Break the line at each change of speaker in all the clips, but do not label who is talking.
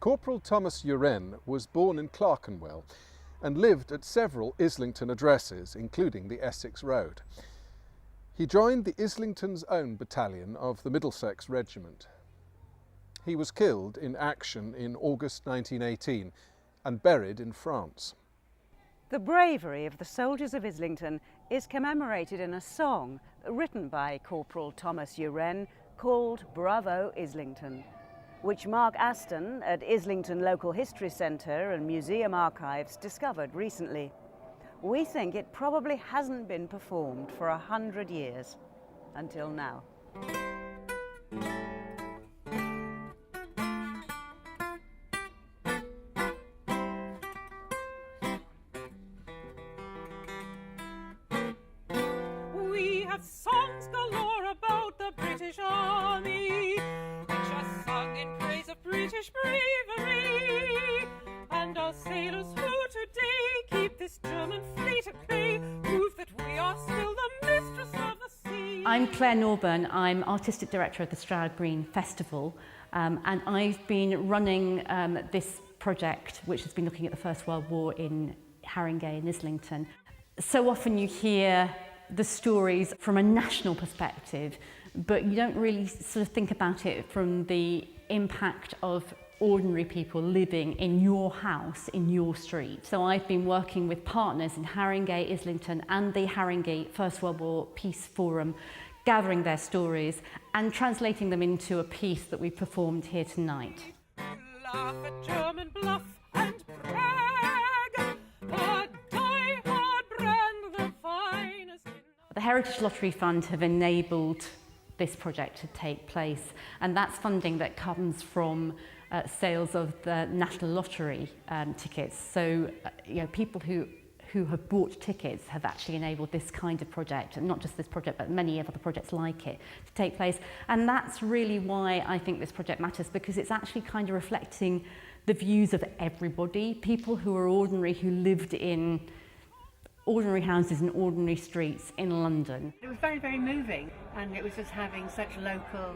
Corporal Thomas Uren was born in Clerkenwell and lived at several Islington addresses, including the Essex Road. He joined the Islington's Own battalion of the Middlesex Regiment. He was killed in action in August 1918 and buried in France.
The bravery of the soldiers of Islington is commemorated in a song written by Corporal Thomas Uren called Bravo Islington, which Mark Aston at Islington Local History Centre and Museum Archives discovered recently. We think it probably hasn't been performed for 100 years, until now.
We have songs galore about the British Army, which are sung in praise of British bravery, and our sailors who today keep this German fleet at bay prove that we are still the mistress of the sea.
I'm Claire Norburn. I'm Artistic Director of the Stroud Green Festival, and I've been running this project which has been looking at the First World War in Haringey and Islington. So often you hear the stories from a national perspective, but you don't really sort of think about it from the impact of ordinary people living in your house, in your street. So I've been working with partners in Haringey, Islington and the Haringey First World War Peace Forum, gathering their stories and translating them into a piece that we performed here tonight.
Laugh at German bluff and brag, the die-hard brand, the finest in
The Heritage Lottery Fund have enabled this project to take place, and that's funding that comes from sales of the National Lottery tickets. So people who have bought tickets have actually enabled this kind of project, and not just this project but many other projects like it, to take place. And that's really why I think this project matters, because it's actually kind of reflecting the views of everybody, people who are ordinary, who lived in ordinary houses and ordinary streets in London.
It was very, very moving, and it was just having such local,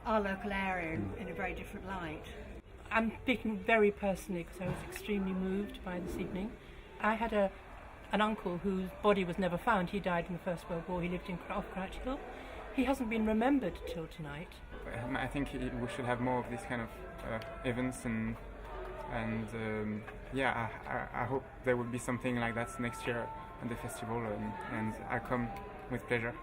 our local area in a very different light.
I'm speaking very personally because I was extremely moved by this evening. I had an uncle whose body was never found. He died in the First World War. He lived off Crouch Hill. He hasn't been remembered till tonight.
I think we should have more of these kind of events, and I hope there will be something like that next year at the festival, and I come with pleasure.